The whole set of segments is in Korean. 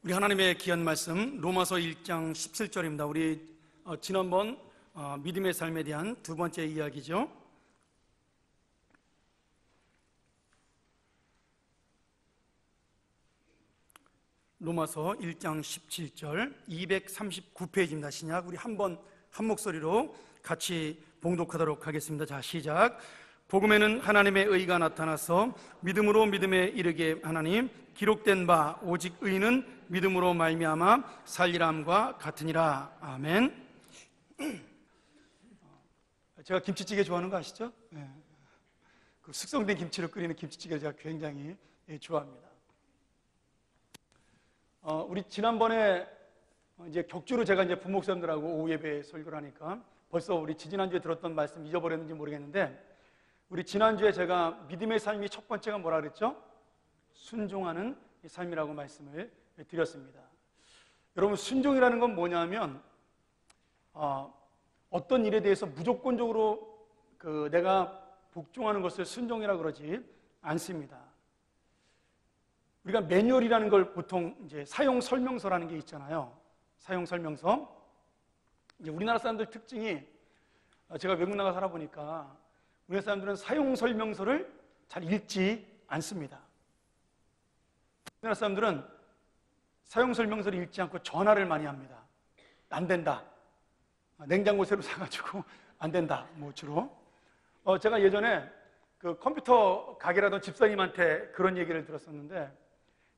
우리 하나님의 귀한 말씀 로마서 1장 17절입니다. 우리 지난번 믿음의 삶에 대한 두 번째 이야기죠. 로마서 1장 17절 239페이지입니다. 신약 우리 한번 한 목소리로 같이 봉독하도록 하겠습니다. 자, 시작. 복음에는 하나님의 의가 나타나서 믿음으로 믿음에 이르게 하나니 기록된 바 오직 의는 믿음으로 말미암아 살리람과 같으니라. 아멘. 제가 김치찌개 좋아하는 거 아시죠? 네. 그 숙성된 김치로 끓이는 김치찌개를 제가 굉장히 좋아합니다. 우리 지난번에 이제 격주로 제가 이제 부목사님들하고 오후 예배 설교를 하니까 벌써 우리 지난주에 들었던 말씀 잊어버렸는지 모르겠는데, 우리 지난주에 제가 믿음의 삶이 첫 번째가 뭐라 그랬죠? 순종하는 삶이라고 말씀을 드렸습니다. 여러분, 순종이라는 건 뭐냐면 어떤 일에 대해서 무조건적으로 내가 복종하는 것을 순종이라고 그러지 않습니다. 우리가 매뉴얼이라는 걸 보통 이제 사용 설명서라는 게 있잖아요. 사용 설명서. 이제 우리나라 사람들 특징이, 제가 외국 나가 살아보니까 우리나라 사람들은 사용 설명서를 잘 읽지 않습니다. 우리나라 사람들은 사용 설명서를 읽지 않고 전화를 많이 합니다. 안 된다. 냉장고 새로 사가지고 안 된다. 뭐 주로. 제가 예전에 그 컴퓨터 가게라던 집사님한테 그런 얘기를 들었었는데,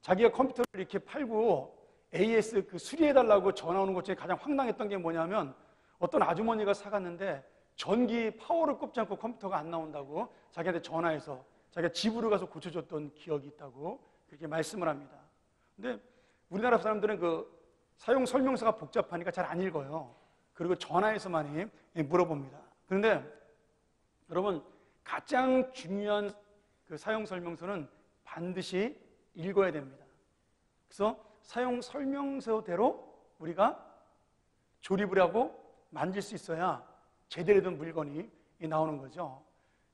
자기가 컴퓨터를 이렇게 팔고 AS 수리해달라고 전화 오는 것 중에 가장 황당했던 게 뭐냐면, 어떤 아주머니가 사갔는데 전기 파워를 꼽지 않고 컴퓨터가 안 나온다고 자기한테 전화해서 자기가 집으로 가서 고쳐줬던 기억이 있다고 그렇게 말씀을 합니다. 근데 우리나라 사람들은 그 사용 설명서가 복잡하니까 잘 안 읽어요. 그리고 전화해서 많이 물어봅니다. 그런데 여러분, 가장 중요한 그 사용 설명서는 반드시 읽어야 됩니다. 그래서 사용 설명서대로 우리가 조립을 하고 만질 수 있어야 제대로 된 물건이 나오는 거죠.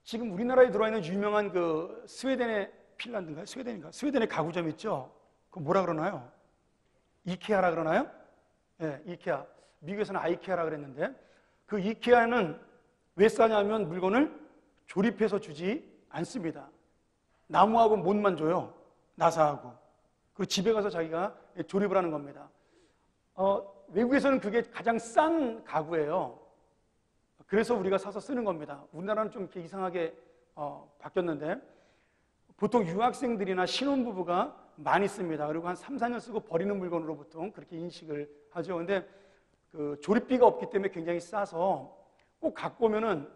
지금 우리나라에 들어와 있는 유명한 그 스웨덴의 핀란드인가요? 스웨덴의 가구점 있죠? 그 뭐라 그러나요? 이케아라 그러나요? 네, 이케아. 미국에서는 아이케아라 그랬는데, 그 이케아는 왜 싸냐면 물건을 조립해서 주지 않습니다. 나무하고 못만 줘요. 나사하고. 그리고 집에 가서 자기가 조립을 하는 겁니다. 외국에서는 그게 가장 싼 가구예요. 그래서 우리가 사서 쓰는 겁니다. 우리나라는 좀 이렇게 이상하게 바뀌었는데, 보통 유학생들이나 신혼부부가 많이 씁니다. 그리고 한 3, 4년 쓰고 버리는 물건으로 보통 그렇게 인식을 하죠. 근데 그 조립비가 없기 때문에 굉장히 싸서 꼭 갖고 오면은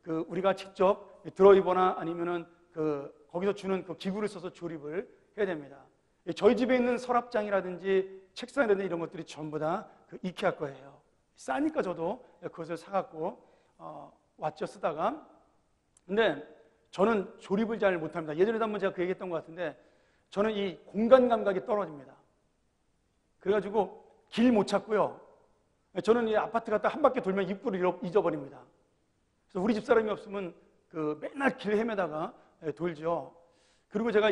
우리가 직접 드라이버나 아니면은 거기서 주는 그 기구를 써서 조립을 해야 됩니다. 저희 집에 있는 서랍장이라든지 책상이라든지 이런 것들이 전부 다 그 이케아 거예요. 싸니까 저도 그것을 사갖고 왔죠, 쓰다가. 근데 저는 조립을 잘 못합니다. 예전에도 한번 제가 그 얘기했던 것 같은데, 저는 이 공간 감각이 떨어집니다. 그래가지고 길 못 찾고요. 저는 이 아파트 갔다 한 바퀴 돌면 입구를 잊어버립니다. 그래서 우리 집사람이 없으면 맨날 길 헤매다가 돌죠. 그리고 제가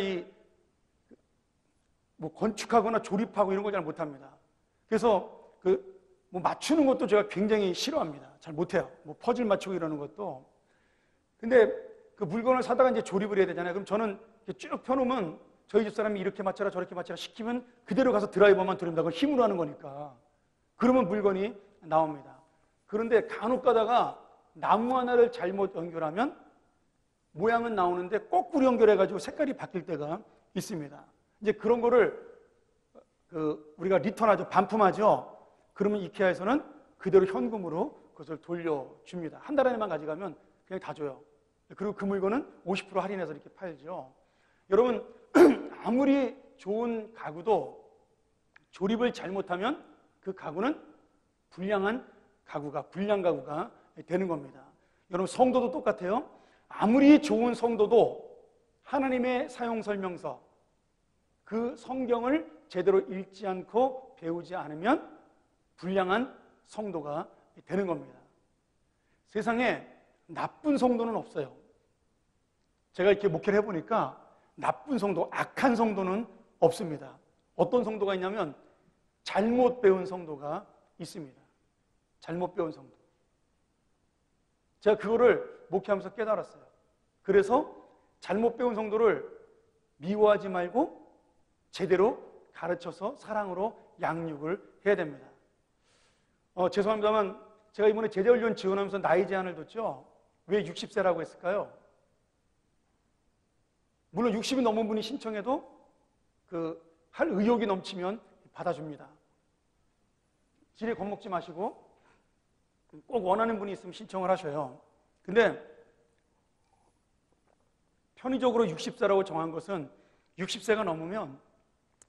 뭐 건축하거나 조립하고 이런 걸 잘 못합니다. 그래서 뭐 맞추는 것도 제가 굉장히 싫어합니다. 잘 못해요. 뭐 퍼즐 맞추고 이러는 것도. 근데 그 물건을 사다가 이제 조립을 해야 되잖아요. 그럼 저는 쭉 펴놓으면 저희 집사람이 이렇게 맞춰라 저렇게 맞춰라 시키면 그대로 가서 드라이버만 돌립니다. 그건 힘으로 하는 거니까. 그러면 물건이 나옵니다. 그런데 간혹 가다가 나무 하나를 잘못 연결하면 모양은 나오는데 거꾸로 연결해가지고 색깔이 바뀔 때가 있습니다. 이제 그런 거를 우리가 리턴하죠. 반품하죠. 그러면 이케아에서는 그대로 현금으로 그것을 돌려줍니다. 한 달 안에만 가져가면 그냥 다 줘요. 그리고 그 물건은 50% 할인해서 이렇게 팔죠. 여러분, 아무리 좋은 가구도 조립을 잘못하면 그 가구는 불량 가구가 되는 겁니다. 여러분, 성도도 똑같아요. 아무리 좋은 성도도 하나님의 사용 설명서, 그 성경을 제대로 읽지 않고 배우지 않으면 불량한 성도가 되는 겁니다. 세상에 나쁜 성도는 없어요. 제가 이렇게 목회를 해보니까 나쁜 성도, 악한 성도는 없습니다. 어떤 성도가 있냐면 잘못 배운 성도가 있습니다. 잘못 배운 성도. 제가 그거를 목회하면서 깨달았어요. 그래서 잘못 배운 성도를 미워하지 말고 제대로 가르쳐서 사랑으로 양육을 해야 됩니다. 죄송합니다만 제가 이번에 제자훈련 지원하면서 나이 제한을 뒀죠. 왜 60세라고 했을까요? 물론 60이 넘은 분이 신청해도 할 의욕이 넘치면 받아줍니다. 지레 겁먹지 마시고 꼭 원하는 분이 있으면 신청을 하셔요. 근데 편의적으로 60세라고 정한 것은 60세가 넘으면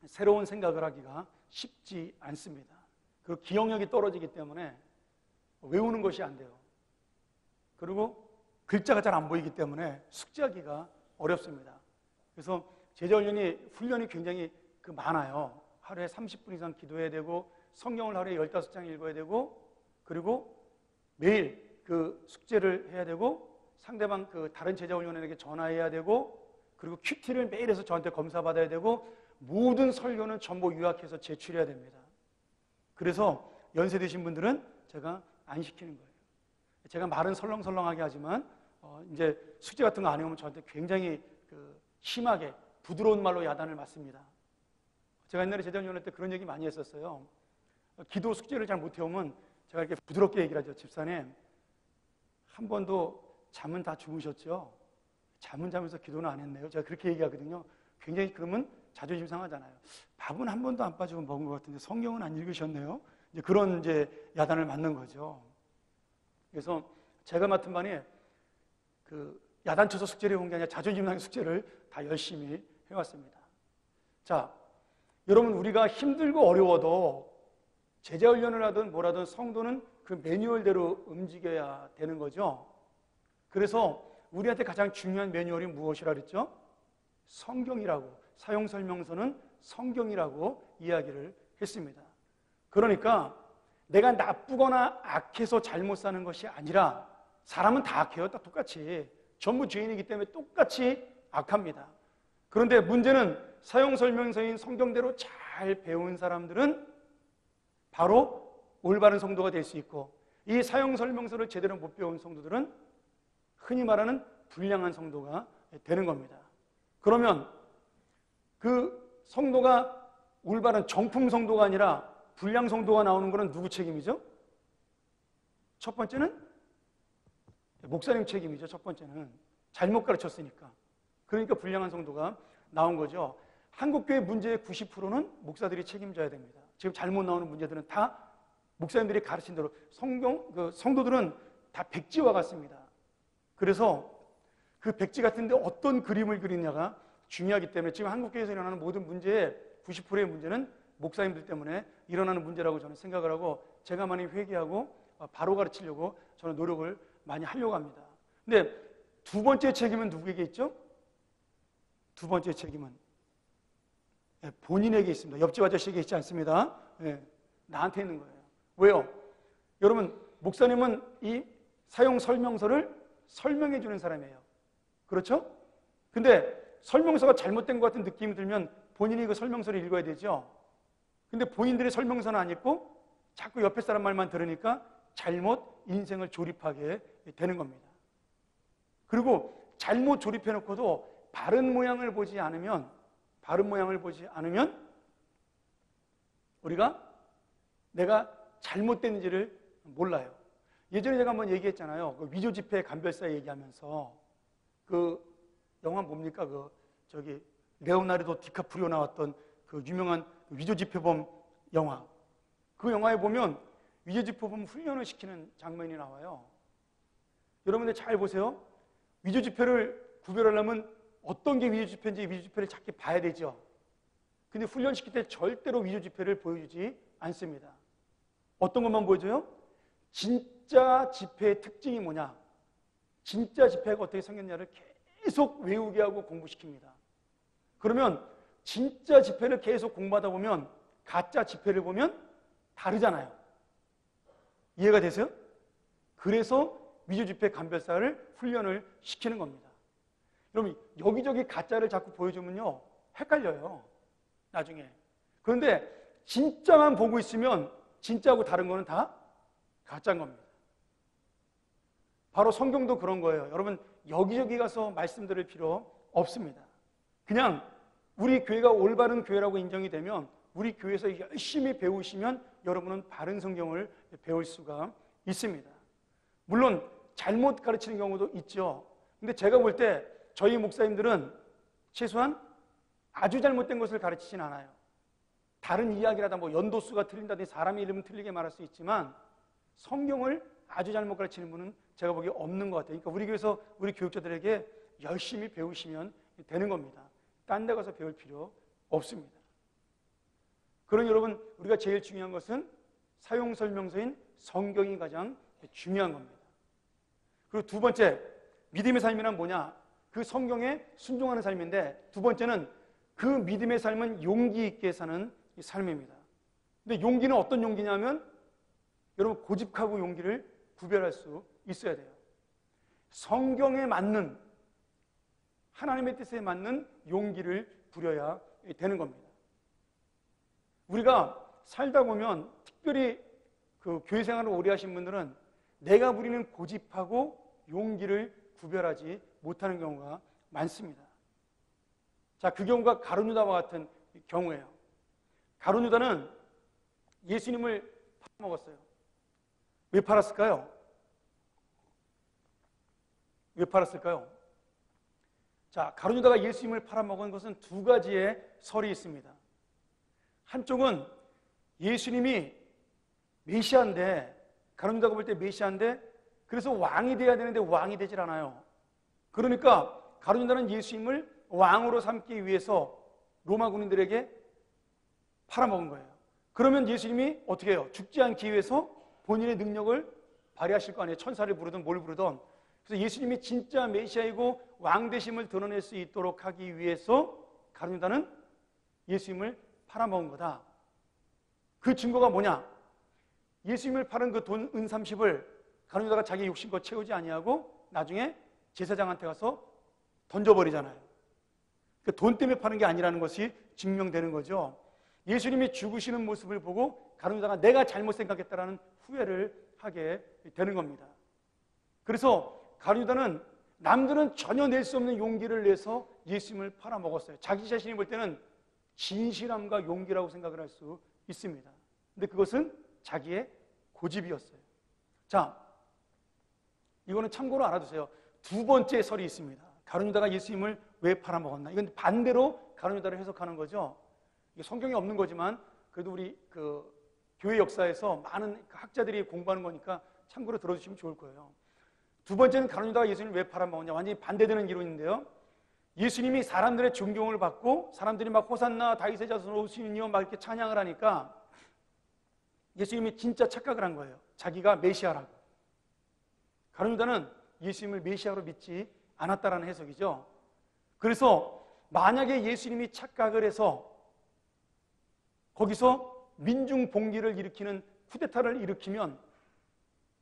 새로운 생각을 하기가 쉽지 않습니다. 그리고 기억력이 떨어지기 때문에 외우는 것이 안 돼요. 그리고 글자가 잘 안 보이기 때문에 숙지하기가 어렵습니다. 그래서 제자훈련이 굉장히 많아요. 하루에 30분 이상 기도해야 되고 성경을 하루에 15장 읽어야 되고 그리고 매일 숙제를 해야 되고 상대방 다른 제자훈련원에게 전화해야 되고 그리고 큐티를 매일 해서 저한테 검사받아야 되고 모든 설교는 전부 요약해서 제출해야 됩니다. 그래서 연세 드신 분들은 제가 안 시키는 거예요. 제가 말은 설렁설렁하게 하지만 이제 숙제 같은 거 안 해오면 저한테 굉장히 심하게 부드러운 말로 야단을 맞습니다. 제가 옛날에 제자훈련할 때 그런 얘기 많이 했었어요. 기도 숙제를 잘 못 해오면 제가 이렇게 부드럽게 얘기를 하죠. 집사님, 한 번도 잠은 다 주무셨죠? 잠은 자면서 기도는 안 했네요. 제가 그렇게 얘기하거든요. 굉장히 그러면 자존심 상하잖아요. 밥은 한 번도 안 빠지고 먹은 것 같은데 성경은 안 읽으셨네요. 이제 그런 야단을 맞는 거죠. 그래서 제가 맡은 반에 야단쳐서 숙제를 해온 게 아니라 자존심 상의 숙제를 다 열심히 해왔습니다. 자, 여러분 우리가 힘들고 어려워도 제자훈련을 하든 뭐라든 성도는 그 매뉴얼대로 움직여야 되는 거죠. 그래서 우리한테 가장 중요한 매뉴얼이 무엇이라 그랬죠? 성경이라고, 사용설명서는 성경이라고 이야기를 했습니다. 그러니까 내가 나쁘거나 악해서 잘못 사는 것이 아니라 사람은 다 악해요. 다 똑같이. 전부 죄인이기 때문에 똑같이 악합니다. 그런데 문제는 사용설명서인 성경대로 잘 배운 사람들은 바로 올바른 성도가 될 수 있고 이 사용설명서를 제대로 못 배운 성도들은 흔히 말하는 불량한 성도가 되는 겁니다. 그러면 그 성도가 올바른 정품 성도가 아니라 불량 성도가 나오는 것은 누구 책임이죠? 첫 번째는 목사님 책임이죠. 첫 번째는 잘못 가르쳤으니까. 그러니까 불량한 성도가 나온 거죠. 한국교회 문제의 90%는 목사들이 책임져야 됩니다. 지금 잘못 나오는 문제들은 다 목사님들이 가르친 대로 성도들은 다 백지와 같습니다. 그래서 그 백지 같은데 어떤 그림을 그리냐가 중요하기 때문에 지금 한국교회에서 일어나는 모든 문제의 90%의 문제는 목사님들 때문에 일어나는 문제라고 저는 생각을 하고 제가 많이 회개하고 바로 가르치려고 저는 노력을 많이 하려고 합니다. 근데 두 번째 책임은 누구에게 있죠? 두 번째 책임은 본인에게 있습니다. 옆집 아저씨에게 있지 않습니다. 나한테 있는 거예요. 왜요? 여러분, 목사님은 이 사용 설명서를 설명해 주는 사람이에요. 그렇죠? 근데 설명서가 잘못된 것 같은 느낌이 들면 본인이 그 설명서를 읽어야 되죠. 근데 본인들이 설명서는 안 읽고 자꾸 옆에 사람 말만 들으니까 잘못 인생을 조립하게 되는 겁니다. 그리고 잘못 조립해 놓고도 바른 모양을 보지 않으면 우리가 내가 잘못된지를 몰라요. 예전에 제가 한번 얘기했잖아요. 그 위조 지폐 간별사 얘기하면서 그 영화 뭡니까? 레오나르도 디카프리오 나왔던 그 유명한 위조 지폐범 영화. 그 영화에 보면 위조 지폐범 훈련을 시키는 장면이 나와요. 여러분들 잘 보세요. 위조 지폐를 구별하려면 어떤 게 위조 지폐인지 위조 지폐를 작게 봐야 되죠. 근데 훈련시킬 때 절대로 위조 지폐를 보여주지 않습니다. 어떤 것만 보여줘요? 진짜 지폐의 특징이 뭐냐? 진짜 지폐가 어떻게 생겼냐를 계속 외우게 하고 공부시킵니다. 그러면 진짜 지폐를 계속 공부하다 보면 가짜 지폐를 보면 다르잖아요. 이해가 되세요? 그래서 위조 지폐 간별사를 훈련을 시키는 겁니다. 여러분, 여기저기 가짜를 자꾸 보여주면요 헷갈려요. 나중에. 그런데 진짜만 보고 있으면 진짜하고 다른 거는 다 가짜인 겁니다. 바로 성경도 그런 거예요. 여러분 여기저기 가서 말씀드릴 필요 없습니다. 그냥 우리 교회가 올바른 교회라고 인정이 되면 우리 교회에서 열심히 배우시면 여러분은 바른 성경을 배울 수가 있습니다. 물론 잘못 가르치는 경우도 있죠. 근데 제가 볼 때 저희 목사님들은 최소한 아주 잘못된 것을 가르치진 않아요. 다른 이야기라다 뭐 연도수가 틀린다든지 사람의 이름은 틀리게 말할 수 있지만 성경을 아주 잘못 가르치는 분은 제가 보기에 없는 것 같아요. 그러니까 우리 교회에서 우리 교육자들에게 열심히 배우시면 되는 겁니다. 딴 데 가서 배울 필요 없습니다. 그러니 여러분 우리가 제일 중요한 것은 사용 설명서인 성경이 가장 중요한 겁니다. 그리고 두 번째, 믿음의 삶이란 뭐냐? 그 성경에 순종하는 삶인데, 두 번째는 그 믿음의 삶은 용기 있게 사는 삶입니다. 근데 용기는 어떤 용기냐면 여러분 고집하고 용기를 구별할 수 있어야 돼요. 성경에 맞는, 하나님의 뜻에 맞는 용기를 부려야 되는 겁니다. 우리가 살다 보면 특별히 그 교회 생활을 오래 하신 분들은 내가 부리는 고집하고 용기를 구별하지 못하는 경우가 많습니다. 자, 그 경우가 가룟유다와 같은 경우예요. 가룟유다는 예수님을 팔아먹었어요. 왜 팔았을까요? 왜 팔았을까요? 자, 가룟유다가 예수님을 팔아먹은 것은 두 가지의 설이 있습니다. 한쪽은 예수님이 메시아인데, 가룟유다가 볼 때 메시아인데 그래서 왕이 돼야 되는데 왕이 되질 않아요. 그러니까 가룟유다는 예수님을 왕으로 삼기 위해서 로마 군인들에게 팔아먹은 거예요. 그러면 예수님이 어떻게 해요? 죽지 않기 위해서 본인의 능력을 발휘하실 거 아니에요. 천사를 부르든 뭘 부르든. 그래서 예수님이 진짜 메시아이고 왕 되심을 드러낼 수 있도록 하기 위해서 가룟유다는 예수님을 팔아먹은 거다. 그 증거가 뭐냐? 예수님을 팔은 그 돈 은 30을 가룟유다가 자기 욕심껏 채우지 아니하고 나중에 제사장한테 가서 던져버리잖아요. 그러니까 돈 때문에 파는 게 아니라는 것이 증명되는 거죠. 예수님이 죽으시는 모습을 보고 가룟유다가 내가 잘못 생각했다라는 후회를 하게 되는 겁니다. 그래서 가룟유다는 남들은 전혀 낼 수 없는 용기를 내서 예수님을 팔아먹었어요. 자기 자신이 볼 때는 진실함과 용기라고 생각을 할 수 있습니다. 근데 그것은 자기의 고집이었어요. 자, 이거는 참고로 알아두세요. 두 번째 설이 있습니다. 가룟유다가 예수님을 왜 팔아먹었나? 이건 반대로 가룟유다를 해석하는 거죠. 이게 성경에 없는 거지만 그래도 우리 그 교회 역사에서 많은 학자들이 공부하는 거니까 참고로 들어주시면 좋을 거예요. 두 번째는 가룟유다가 예수님을 왜 팔아먹었냐? 완전히 반대되는 이론인데요. 예수님이 사람들의 존경을 받고 사람들이 막 호산나 다윗의 자손으로 오시니요 막 이렇게 찬양을 하니까 예수님이 진짜 착각을 한 거예요. 자기가 메시아라고. 가룟유다는 예수님을 메시아로 믿지 않았다라는 해석이죠. 그래서 만약에 예수님이 착각을 해서 거기서 민중 봉기를 일으키는 쿠데타를 일으키면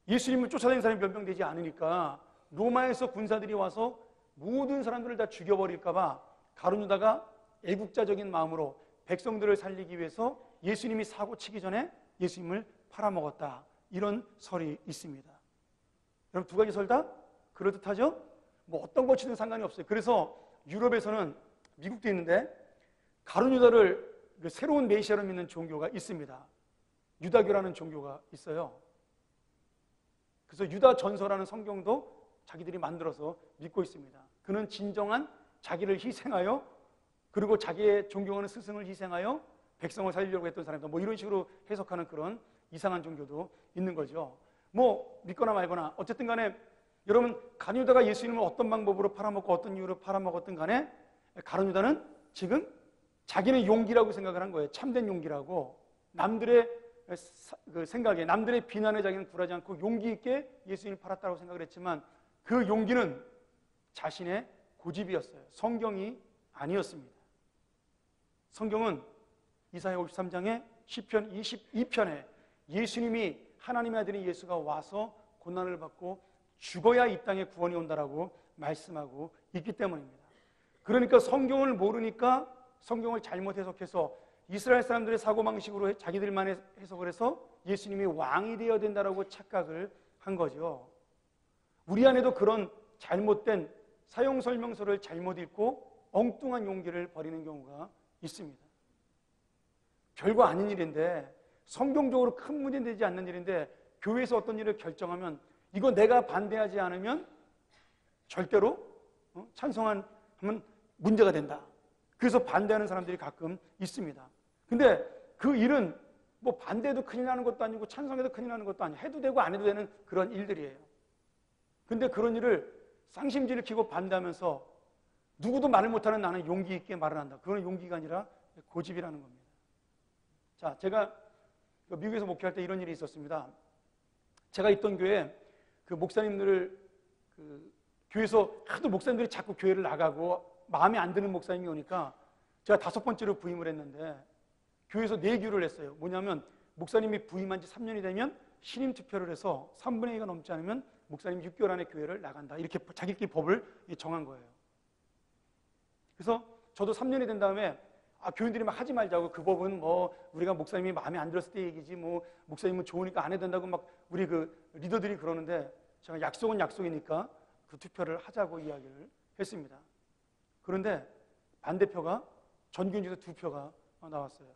예수님을 쫓아다니는 사람이 몇 명 되지 않으니까 로마에서 군사들이 와서 모든 사람들을 다 죽여버릴까 봐 가룟유다가 애국자적인 마음으로 백성들을 살리기 위해서 예수님이 사고 치기 전에 예수님을 팔아먹었다. 이런 설이 있습니다. 여러분 두 가지 설 다 그럴듯하죠? 뭐 어떤 것이든 상관이 없어요. 그래서 유럽에서는 미국도 있는데 가룟유다를 새로운 메시아로 믿는 종교가 있습니다. 유다교라는 종교가 있어요. 그래서 유다 전서라는 성경도 자기들이 만들어서 믿고 있습니다. 그는 진정한 자기를 희생하여 그리고 자기의 존경하는 스승을 희생하여 백성을 살리려고 했던 사람이다. 뭐 이런 식으로 해석하는 그런 이상한 종교도 있는 거죠. 뭐 믿거나 말거나 어쨌든 간에 여러분 가룟유다가 예수님을 어떤 방법으로 팔아먹고 어떤 이유로 팔아먹었든 간에 가룟유다는 지금 자기는 용기라고 생각을 한 거예요. 참된 용기라고. 남들의 그 생각에 남들의 비난에 자기는 굴하지 않고 용기 있게 예수님을 팔았다고 생각을 했지만 그 용기는 자신의 고집이었어요. 성경이 아니었습니다. 성경은 이사야 53장에 시편 22편에 예수님이 하나님의 아들인 예수가 와서 고난을 받고 죽어야 이 땅에 구원이 온다라고 말씀하고 있기 때문입니다. 그러니까 성경을 모르니까 성경을 잘못 해석해서 이스라엘 사람들의 사고방식으로 자기들만의 해석을 해서 예수님이 왕이 되어야 된다라고 착각을 한 거죠. 우리 안에도 그런 잘못된 사용 설명서를 잘못 읽고 엉뚱한 용기를 버리는 경우가 있습니다. 별거 아닌 일인데, 성경적으로 큰 문제 되지 않는 일인데 교회에서 어떤 일을 결정하면 이거 내가 반대하지 않으면 절대로 찬성하면 문제가 된다. 그래서 반대하는 사람들이 가끔 있습니다. 근데 그 일은 뭐 반대해도 큰일 나는 것도 아니고 찬성해도 큰일 나는 것도 아니고 해도 되고 안 해도 되는 그런 일들이에요. 근데 그런 일을 쌍심지를 키고 반대하면서 누구도 말을 못하는 나는 용기 있게 말을 한다. 그건 용기가 아니라 고집이라는 겁니다. 자, 제가 미국에서 목회할 때 이런 일이 있었습니다. 제가 있던 교회 그 목사님들을 교회에서 하도 목사님들이 자꾸 교회를 나가고 마음에 안 드는 목사님이 오니까 제가 5번째로 부임을 했는데 교회에서 내규를 했어요. 뭐냐면 목사님이 부임한 지 3년이 되면 신임 투표를 해서 3분의 2가 넘지 않으면 목사님 6개월 안에 교회를 나간다. 이렇게 자기끼리 법을 정한 거예요. 그래서 저도 3년이 된 다음에 교인들이 막 하지 말자고, 그 법은 뭐 우리가 목사님이 마음에 안 들었을 때 얘기지 뭐 목사님은 좋으니까 안 해도 된다고 막 우리 그 리더들이 그러는데 제가 약속은 약속이니까 그 투표를 하자고 이야기를 했습니다. 그런데 반대표가 전교인 중에서 2표가 나왔어요.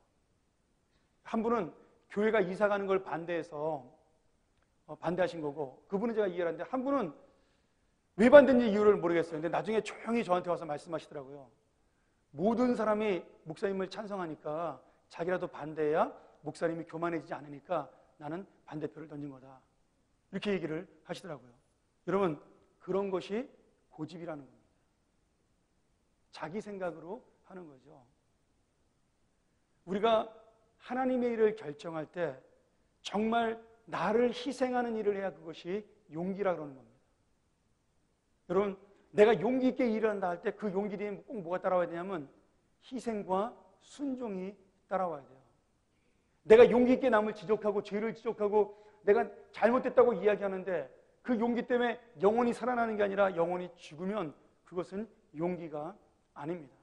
한 분은 교회가 이사 가는 걸 반대해서 반대하신 거고, 그분은 제가 이해를 하는데 한 분은 왜 반대인지 이유를 모르겠어요. 근데 나중에 조용히 저한테 와서 말씀하시더라고요. 모든 사람이 목사님을 찬성하니까 자기라도 반대해야 목사님이 교만해지지 않으니까 나는 반대표를 던진 거다. 이렇게 얘기를 하시더라고요. 여러분, 그런 것이 고집이라는 겁니다. 자기 생각으로 하는 거죠. 우리가 하나님의 일을 결정할 때 정말 나를 희생하는 일을 해야 그것이 용기라 그러는 겁니다. 여러분, 내가 용기 있게 일을 한다 할 때 그 용기 뒤에 꼭 뭐가 따라와야 되냐면 희생과 순종이 따라와야 돼요. 내가 용기 있게 남을 지적하고 죄를 지적하고 내가 잘못됐다고 이야기하는데 그 용기 때문에 영혼이 살아나는 게 아니라 영혼이 죽으면 그것은 용기가 아닙니다.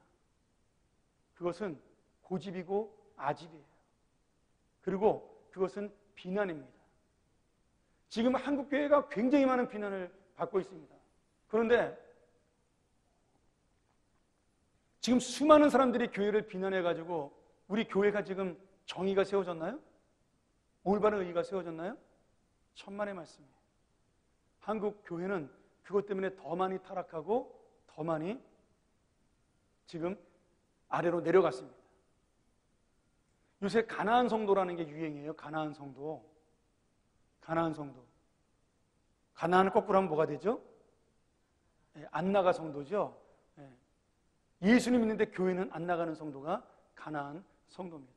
그것은 고집이고 아집이에요. 그리고 그것은 비난입니다. 지금 한국교회가 굉장히 많은 비난을 받고 있습니다. 그런데 지금 수많은 사람들이 교회를 비난해가지고 우리 교회가 지금 정의가 세워졌나요? 올바른 의의가 세워졌나요? 천만의 말씀이에요. 한국 교회는 그것 때문에 더 많이 타락하고 더 많이 지금 아래로 내려갔습니다. 요새 가나안 성도라는 게 유행이에요. 가나안 성도. 가나안 성도. 가나안을 거꾸로 하면 뭐가 되죠? 안 나가 성도죠. 예수님 믿는데 교회는 안 나가는 성도가 가나안 성도입니다.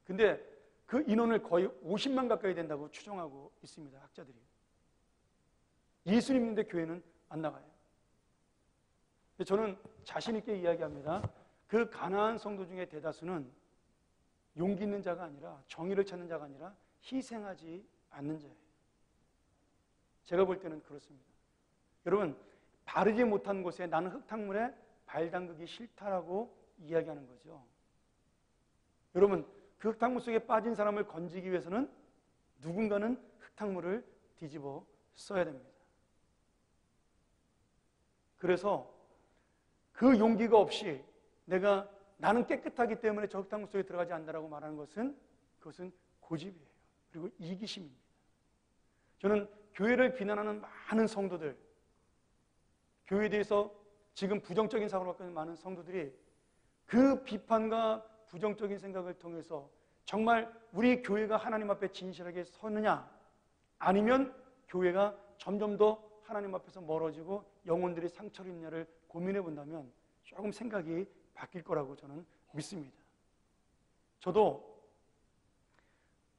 근데 그 인원을 거의 50만 가까이 된다고 추정하고 있습니다. 학자들이. 예수님 믿는데 교회는 안 나가요. 저는 자신 있게 이야기합니다. 그 가나안 성도 중에 대다수는 용기 있는 자가 아니라, 정의를 찾는 자가 아니라 희생하지 않는 자예요. 제가 볼 때는 그렇습니다. 여러분, 바르지 못한 곳에 나는 흙탕물에 발 담그기 싫다라고 이야기하는 거죠. 여러분, 그 흙탕물 속에 빠진 사람을 건지기 위해서는 누군가는 흙탕물을 뒤집어 써야 됩니다. 그래서 그 용기가 없이 나는 깨끗하기 때문에 저 흙탕물 속에 들어가지 않는다라고 말하는 것은 그것은 고집이에요. 그리고 이기심입니다. 저는 교회를 비난하는 많은 성도들, 교회에 대해서 지금 부정적인 사고를 갖고 있는 많은 성도들이 그 비판과 부정적인 생각을 통해서 정말 우리 교회가 하나님 앞에 진실하게 서느냐, 아니면 교회가 점점 더 하나님 앞에서 멀어지고 영혼들이 상처를 입냐를 고민해 본다면 조금 생각이 바뀔 거라고 저는 믿습니다. 저도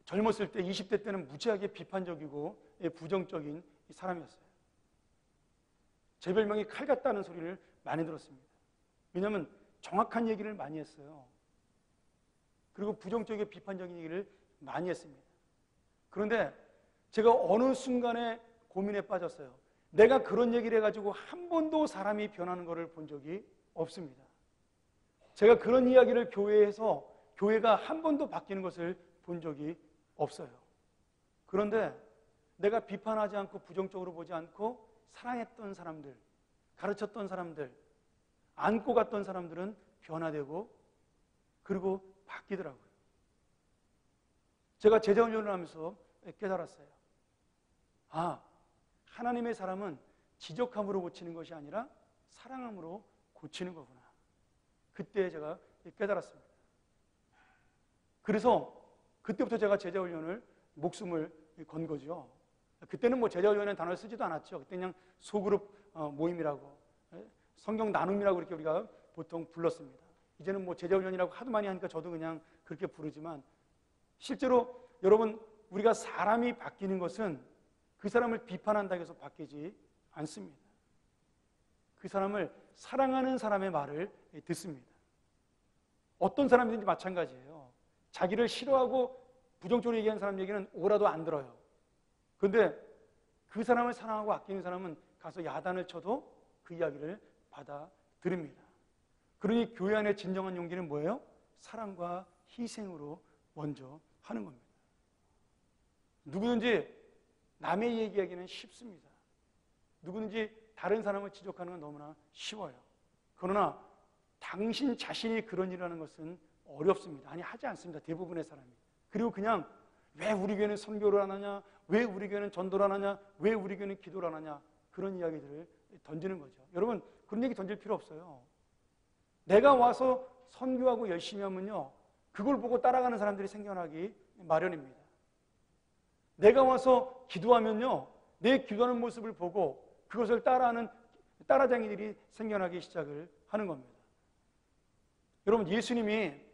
젊었을 때 20대 때는 무지하게 비판적이고 부정적인 사람이었어요. 제 별명이 칼 같다는 소리를 많이 들었습니다. 왜냐하면 정확한 얘기를 많이 했어요. 그리고 부정적이고 비판적인 얘기를 많이 했습니다. 그런데 제가 어느 순간에 고민에 빠졌어요. 내가 그런 얘기를 해가지고 한 번도 사람이 변하는 것을 본 적이 없습니다. 제가 그런 이야기를 교회에서 교회가 한 번도 바뀌는 것을 본 적이 없어요. 그런데 내가 비판하지 않고 부정적으로 보지 않고 사랑했던 사람들, 가르쳤던 사람들, 안고 갔던 사람들은 변화되고 그리고 바뀌더라고요. 제가 제자훈련을 하면서 깨달았어요. 아, 하나님의 사람은 지적함으로 고치는 것이 아니라 사랑함으로 고치는 거구나. 그때 제가 깨달았습니다. 그래서 그때부터 제가 제자훈련을 목숨을 건 거죠. 그때는 뭐 제자훈련이라는 단어를 쓰지도 않았죠. 그때 그냥 소그룹 모임이라고, 성경 나눔이라고 이렇게 우리가 보통 불렀습니다. 이제는 뭐 제자훈련이라고 하도 많이 하니까 저도 그냥 그렇게 부르지만, 실제로 여러분, 우리가 사람이 바뀌는 것은 그 사람을 비판한다고 해서 바뀌지 않습니다. 그 사람을 사랑하는 사람의 말을 듣습니다. 어떤 사람이든지 마찬가지예요. 자기를 싫어하고 부정적으로 얘기하는 사람 얘기는 오라도 안 들어요. 그런데 그 사람을 사랑하고 아끼는 사람은 가서 야단을 쳐도 그 이야기를 받아들입니다. 그러니 교회 안의 진정한 용기는 뭐예요? 사랑과 희생으로 먼저 하는 겁니다. 누구든지 남의 얘기하기는 쉽습니다. 누구든지 다른 사람을 지적하는 건 너무나 쉬워요. 그러나 당신 자신이 그런 일을 하는 것은 어렵습니다. 아니, 하지 않습니다. 대부분의 사람이. 그리고 그냥 왜 우리 교회는 선교를 안 하냐, 왜 우리 교회는 전도를 안 하냐, 왜 우리 교회는 기도를 안 하냐, 그런 이야기들을 던지는 거죠. 여러분, 그런 얘기 던질 필요 없어요. 내가 와서 선교하고 열심히 하면요, 그걸 보고 따라가는 사람들이 생겨나기 마련입니다. 내가 와서 기도하면요, 내 기도하는 모습을 보고 그것을 따라하는 따라쟁이들이 생겨나기 시작을 하는 겁니다. 여러분, 예수님이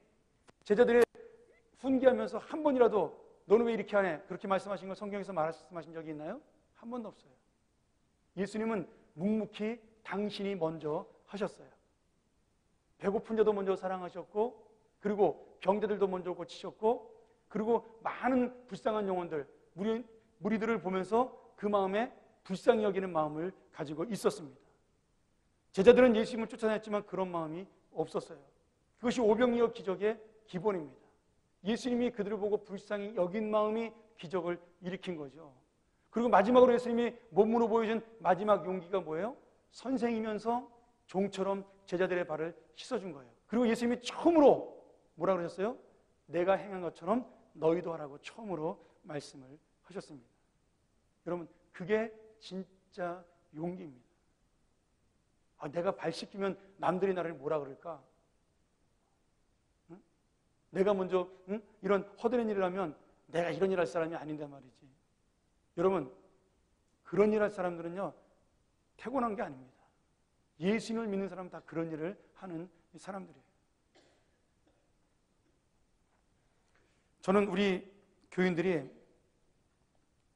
제자들의 훈계하면서 한 번이라도 너는 왜 이렇게 하네? 그렇게 말씀하신 걸 성경에서 말씀하신 적이 있나요? 한 번도 없어요. 예수님은 묵묵히 당신이 먼저 하셨어요. 배고픈 자도 먼저 사랑하셨고, 그리고 병자들도 먼저 고치셨고, 그리고 많은 불쌍한 영혼들, 무리들을 보면서 그 마음에 불쌍히 여기는 마음을 가지고 있었습니다. 제자들은 예수님을 쫓아냈지만 그런 마음이 없었어요. 그것이 오병이어 기적의 기본입니다. 예수님이 그들을 보고 불쌍히 여긴 마음이 기적을 일으킨 거죠. 그리고 마지막으로 예수님이 몸으로 보여준 마지막 용기가 뭐예요? 선생이면서 종처럼 제자들의 발을 씻어준 거예요. 그리고 예수님이 처음으로 뭐라 그러셨어요? 내가 행한 것처럼 너희도 하라고 처음으로 말씀을 하셨습니다. 여러분, 그게 진짜 용기입니다. 아, 내가 발 씻기면 남들이 나를 뭐라 그럴까? 응? 내가 먼저 이런 허드렛 일을 하면 내가 이런 일 할 사람이 아닌데 말이지. 여러분, 그런 일 할 사람들은요, 태어난 게 아닙니다. 예수님을 믿는 사람은 다 그런 일을 하는 사람들이에요. 저는 우리 교인들이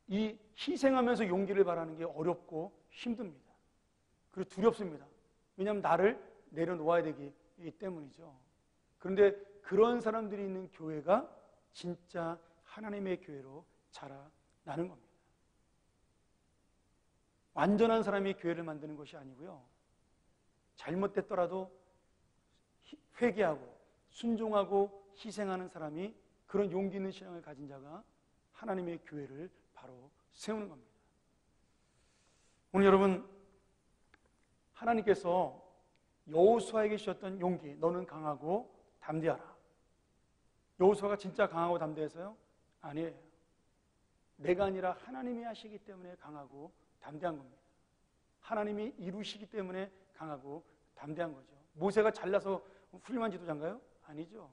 이 희생하면서 용기를 바라는 게 어렵고 힘듭니다. 그리고 두렵습니다. 왜냐하면 나를 내려놓아야 되기 때문이죠. 그런데 그런 사람들이 있는 교회가 진짜 하나님의 교회로 자라나는 겁니다. 완전한 사람이 교회를 만드는 것이 아니고요, 잘못됐더라도 회개하고 순종하고 희생하는 사람이, 그런 용기 있는 신앙을 가진 자가 하나님의 교회를 바로 세우는 겁니다. 오늘 여러분, 하나님께서 여호수아에게 주셨던 용기, 너는 강하고 담대하라. 여호수아가 진짜 강하고 담대해서요? 아니에요. 내가 아니라 하나님이 하시기 때문에 강하고 담대한 겁니다. 하나님이 이루시기 때문에 강하고 담대한 거죠. 모세가 잘나서 훌륭한 지도자인가요? 아니죠.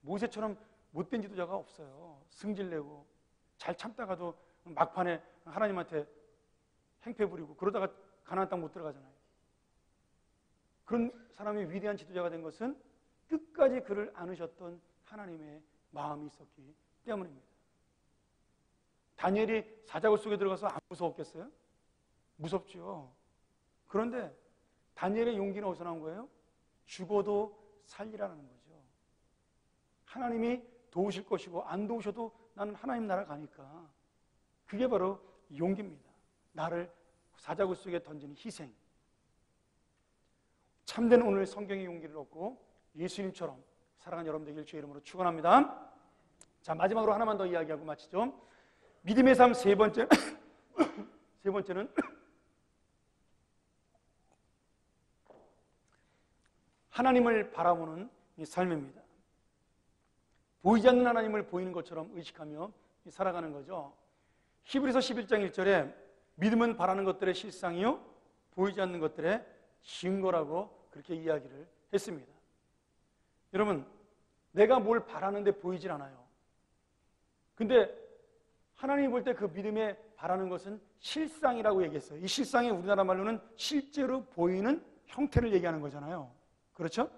모세처럼 못된 지도자가 없어요. 승질내고 잘 참다가도 막판에 하나님한테 행패 부리고 그러다가 가나안 땅 못 들어가잖아요. 그런 사람이 위대한 지도자가 된 것은 끝까지 그를 안으셨던 하나님의 마음이 있었기 때문입니다. 다니엘이 사자굴 속에 들어가서 안 무서웠겠어요? 무섭죠. 그런데 다니엘의 용기는 어디서 나온 거예요? 죽어도 살리라는 거죠. 하나님이 도우실 것이고 안 도우셔도 나는 하나님 나라 가니까. 그게 바로 용기입니다. 나를 사자굴 속에 던지는 희생. 참된 오늘 성경의 용기를 얻고 예수님처럼 사랑하는 여러분 되길 주의 이름으로 축원합니다. 자, 마지막으로 하나만 더 이야기하고 마치죠. 믿음의 삶 세 번째, 세 번째는 하나님을 바라보는 이 삶입니다. 보이지 않는 하나님을 보이는 것처럼 의식하며 살아가는 거죠. 히브리서 11장 1절에 믿음은 바라는 것들의 실상이요 보이지 않는 것들의 증거라고 그렇게 이야기를 했습니다. 여러분, 내가 뭘 바라는데 보이질 않아요. 근데 하나님이 볼 때 그 믿음에 바라는 것은 실상이라고 얘기했어요. 이 실상이 우리나라 말로는 실제로 보이는 형태를 얘기하는 거잖아요. 그렇죠?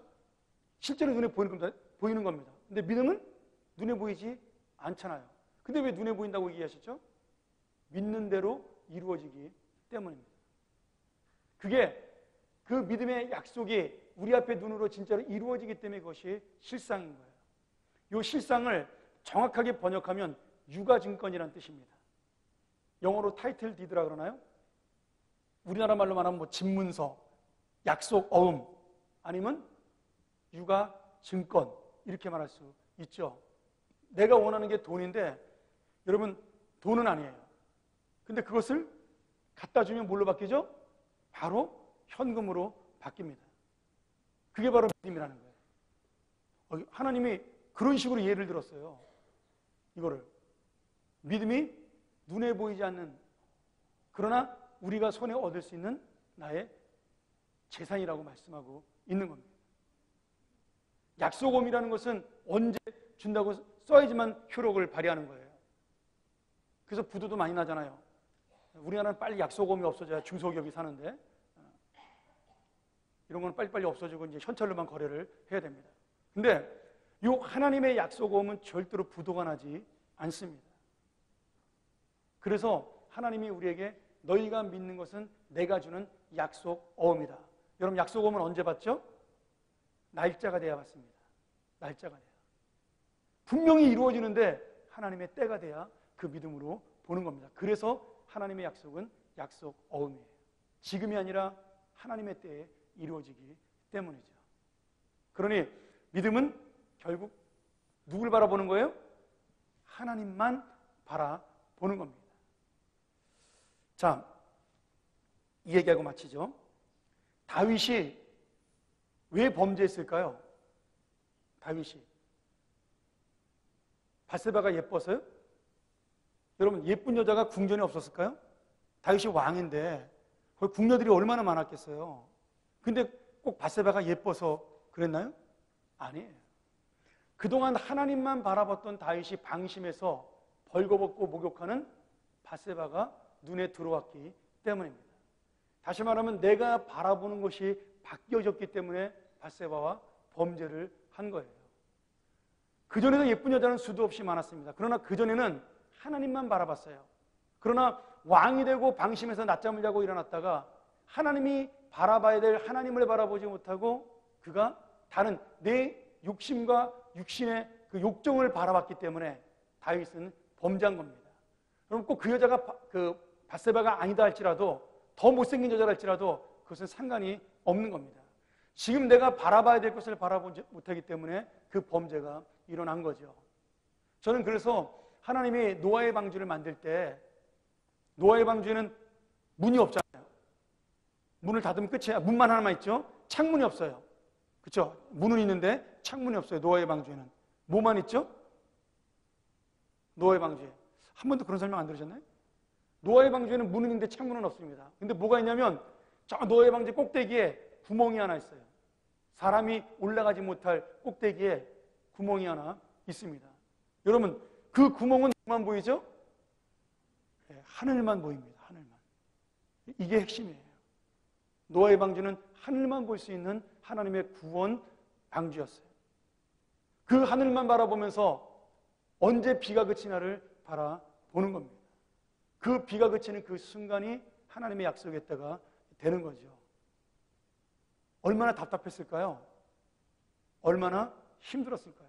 실제로 눈에 보이는 겁니다. 근데 믿음은 눈에 보이지 않잖아요. 근데 왜 눈에 보인다고 얘기하셨죠? 믿는 대로 이루어지기 때문입니다. 그게 그 믿음의 약속이 우리 앞에 눈으로 진짜로 이루어지기 때문에 그것이 실상인 거예요. 이 실상을 정확하게 번역하면 유가증권이라는 뜻입니다. 영어로 타이틀 디드라 그러나요? 우리나라 말로 말하면 뭐 집문서, 약속 어음, 아니면 유가증권 이렇게 말할 수 있죠. 내가 원하는 게 돈인데 여러분 돈은 아니에요. 근데 그것을 갖다 주면 뭘로 바뀌죠? 바로 현금으로 바뀝니다. 그게 바로 믿음이라는 거예요. 하나님이 그런 식으로 예를 들었어요. 이거를 믿음이 눈에 보이지 않는 그러나 우리가 손에 얻을 수 있는 나의 재산이라고 말씀하고 있는 겁니다. 약속음이라는 것은 언제 준다고 써야지만 효력을 발휘하는 거예요. 그래서 부도도 많이 나잖아요. 우리나라는 빨리 약속음이 없어져야 중소기업이 사는데 이런 건 빨리빨리 없어지고 이제 현찰로만 거래를 해야 됩니다. 근데 이 하나님의 약속음은 절대로 부도가 나지 않습니다. 그래서 하나님이 우리에게 너희가 믿는 것은 내가 주는 약속어음이다. 여러분 약속어음은 언제 받죠? 날짜가 돼야 받습니다. 날짜가 돼야. 분명히 이루어지는데 하나님의 때가 돼야 그 믿음으로 보는 겁니다. 그래서 하나님의 약속은 약속어음이에요. 지금이 아니라 하나님의 때에 이루어지기 때문이죠. 그러니 믿음은 결국 누굴 바라보는 거예요? 하나님만 바라보는 겁니다. 자, 이 얘기하고 마치죠. 다윗이 왜 범죄했을까요? 다윗이 밧세바가 예뻐서요? 여러분 예쁜 여자가 궁전에 없었을까요? 다윗이 왕인데 거기 궁녀들이 얼마나 많았겠어요. 근데 꼭 밧세바가 예뻐서 그랬나요? 아니에요. 그동안 하나님만 바라봤던 다윗이 방심해서 벌거벗고 목욕하는 밧세바가 눈에 들어왔기 때문입니다. 다시 말하면 내가 바라보는 것이 바뀌어졌기 때문에 밧세바와 범죄를 한 거예요. 그전에도 예쁜 여자는 수도 없이 많았습니다. 그러나 그전에는 하나님만 바라봤어요. 그러나 왕이 되고 방심해서 낮잠을 자고 일어났다가 하나님이 바라봐야 될 하나님을 바라보지 못하고 그가 다른 내 욕심과 육신의 그 욕정을 바라봤기 때문에 다윗은 범죄한 겁니다. 그럼 꼭 그 여자가 밧세바가 아니다 할지라도 더 못생긴 여자라 할지라도 그것은 상관이 없는 겁니다. 지금 내가 바라봐야 될 것을 바라보지 못하기 때문에 그 범죄가 일어난 거죠. 저는 그래서 하나님이 노아의 방주를 만들 때 노아의 방주에는 문이 없잖아요. 문을 닫으면 끝이야. 문만 하나만 있죠. 창문이 없어요. 그렇죠? 문은 있는데 창문이 없어요. 노아의 방주에는. 뭐만 있죠? 노아의 방주에. 한 번도 그런 설명 안 들으셨나요? 노아의 방주에는 문은 있는데 창문은 없습니다. 근데 뭐가 있냐면 저 노아의 방주 꼭대기에 구멍이 하나 있어요. 사람이 올라가지 못할 꼭대기에 구멍이 하나 있습니다. 여러분 그 구멍은 뭐만 보이죠? 네, 하늘만 보입니다. 하늘만. 이게 핵심이에요. 노아의 방주는 하늘만 볼 수 있는 하나님의 구원 방주였어요. 그 하늘만 바라보면서 언제 비가 그치나를 바라보는 겁니다. 그 비가 그치는 그 순간이 하나님의 약속의 때가 되는 거죠. 얼마나 답답했을까요? 얼마나 힘들었을까요?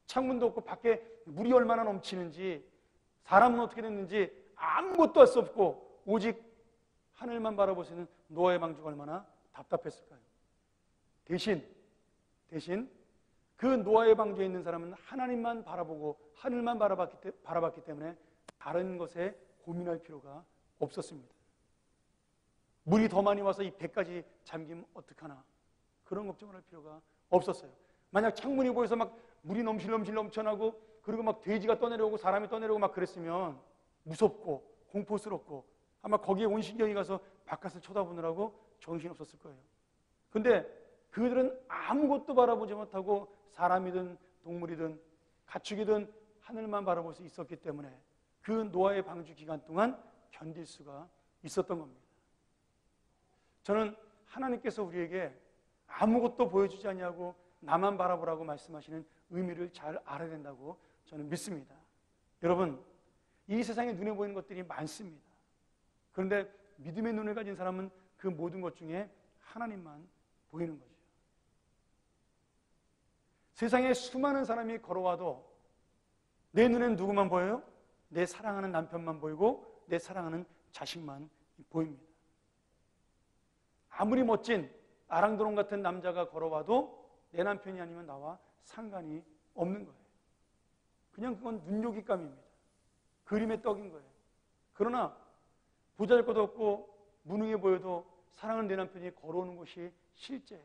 창문도 없고 밖에 물이 얼마나 넘치는지 사람은 어떻게 됐는지 아무것도 할 수 없고 오직 하늘만 바라보시는 노아의 방주가 얼마나 답답했을까요? 대신 그 노아의 방주에 있는 사람은 하나님만 바라보고 하늘만 바라봤기 때문에 다른 것에 고민할 필요가 없었습니다. 물이 더 많이 와서 이 배까지 잠기면 어떡하나, 그런 걱정을 할 필요가 없었어요. 만약 창문이 보여서 막 물이 넘실넘실 넘쳐나고 그리고 막 돼지가 떠내려오고 사람이 떠내려오고 막 그랬으면 무섭고 공포스럽고 아마 거기에 온신경이 가서 바깥을 쳐다보느라고 정신없었을 거예요. 근데 그들은 아무것도 바라보지 못하고 사람이든 동물이든 가축이든 하늘만 바라볼 수 있었기 때문에 그 노아의 방주 기간 동안 견딜 수가 있었던 겁니다. 저는 하나님께서 우리에게 아무것도 보여주지 않냐고 나만 바라보라고 말씀하시는 의미를 잘 알아야 된다고 저는 믿습니다. 여러분, 이 세상에 눈에 보이는 것들이 많습니다. 그런데 믿음의 눈을 가진 사람은 그 모든 것 중에 하나님만 보이는 거죠. 세상에 수많은 사람이 걸어와도 내 눈엔 누구만 보여요? 내 사랑하는 남편만 보이고 내 사랑하는 자식만 보입니다. 아무리 멋진 아랑드롱 같은 남자가 걸어와도 내 남편이 아니면 나와 상관이 없는 거예요. 그냥 그건 눈요깃감입니다. 그림의 떡인 거예요. 그러나 보잘것 없고 무능해 보여도 사랑하는 내 남편이 걸어오는 것이 실제예요.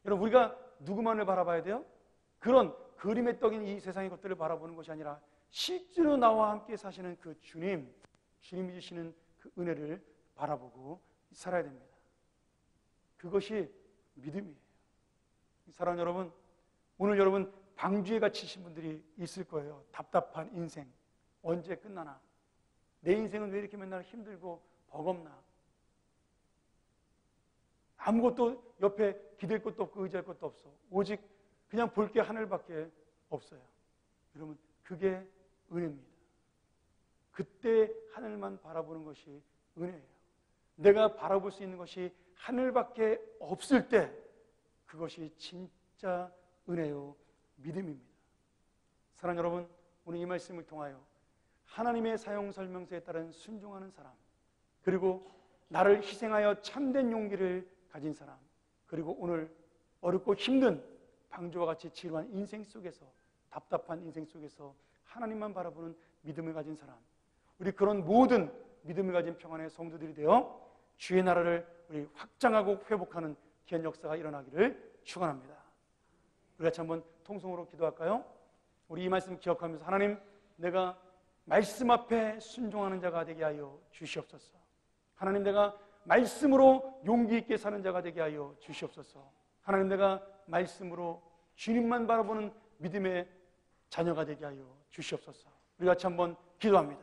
여러분, 우리가 누구만을 바라봐야 돼요? 그런 그림의 떡인 이 세상의 것들을 바라보는 것이 아니라 실제로 나와 함께 사시는 그 주님이 주시는 그 은혜를 바라보고 살아야 됩니다. 그것이 믿음이에요. 사랑하는 여러분, 오늘 여러분 방주에 갇히신 분들이 있을 거예요. 답답한 인생 언제 끝나나, 내 인생은 왜 이렇게 맨날 힘들고 버겁나, 아무것도 옆에 기댈 것도 없고 의지할 것도 없어, 오직 그냥 볼 게 하늘밖에 없어요. 여러분, 그게 은혜입니다. 그때 하늘만 바라보는 것이 은혜예요. 내가 바라볼 수 있는 것이 하늘밖에 없을 때 그것이 진짜 은혜요 믿음입니다. 사랑하는 여러분, 오늘 이 말씀을 통하여 하나님의 사용 설명서에 따른 순종하는 사람, 그리고 나를 희생하여 참된 용기를 가진 사람, 그리고 오늘 어렵고 힘든 방주와 같이 지루한 인생 속에서, 답답한 인생 속에서 하나님만 바라보는 믿음을 가진 사람, 우리 그런 모든 믿음을 가진 평안의 성도들이 되어 주의 나라를 우리 확장하고 회복하는 귀한 역사가 일어나기를 축원합니다. 우리 같이 한번 통성으로 기도할까요? 우리 이 말씀 기억하면서, 하나님, 내가 말씀 앞에 순종하는 자가 되게 하여 주시옵소서. 하나님, 내가 말씀으로 용기 있게 사는 자가 되게 하여 주시옵소서. 하나님, 내가 말씀으로 주님만 바라보는 믿음의 자녀가 되게 하여 주시옵소서. 우리 같이 한번 기도합니다.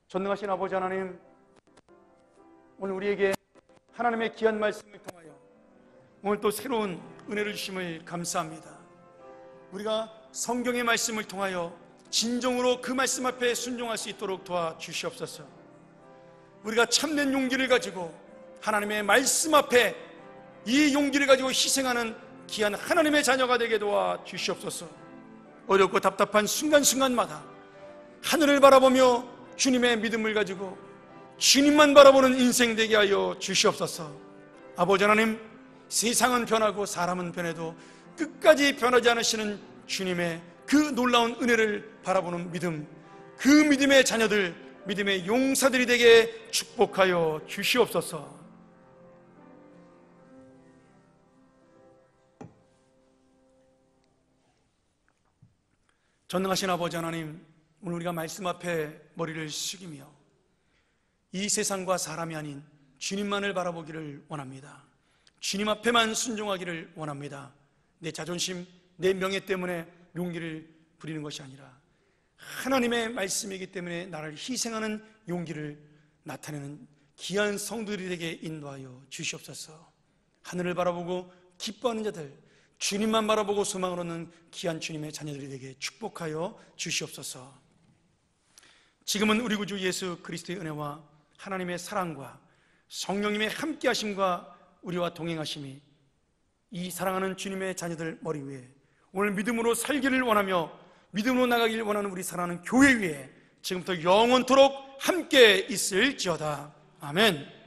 전능하신 아버지 하나님, 오늘 우리에게 하나님의 귀한 말씀을 통하여 오늘 또 새로운 은혜를 주심을 감사합니다. 우리가 성경의 말씀을 통하여 진정으로 그 말씀 앞에 순종할 수 있도록 도와주시옵소서. 우리가 참된 용기를 가지고 하나님의 말씀 앞에 이 용기를 가지고 희생하는 귀한 하나님의 자녀가 되게 도와주시옵소서. 어렵고 답답한 순간순간마다 하늘을 바라보며 주님의 믿음을 가지고 주님만 바라보는 인생 되게 하여 주시옵소서. 아버지 하나님, 세상은 변하고 사람은 변해도 끝까지 변하지 않으시는 주님의 그 놀라운 은혜를 바라보는 믿음, 그 믿음의 자녀들, 믿음의 용사들이 되게 축복하여 주시옵소서. 전능하신 아버지 하나님, 오늘 우리가 말씀 앞에 머리를 숙이며 이 세상과 사람이 아닌 주님만을 바라보기를 원합니다. 주님 앞에만 순종하기를 원합니다. 내 자존심, 내 명예 때문에 용기를 부리는 것이 아니라 하나님의 말씀이기 때문에 나를 희생하는 용기를 나타내는 귀한 성도들이 되게 인도하여 주시옵소서. 하늘을 바라보고 기뻐하는 자들, 주님만 바라보고 소망을 얻는 귀한 주님의 자녀들이 되게 축복하여 주시옵소서. 지금은 우리 구주 예수 그리스도의 은혜와 하나님의 사랑과 성령님의 함께하심과 우리와 동행하심이 이 사랑하는 주님의 자녀들 머리 위에 오늘 믿음으로 살기를 원하며 믿음으로 나가기를 원하는 우리 사랑하는 교회 위에 지금부터 영원토록 함께 있을지어다. 아멘.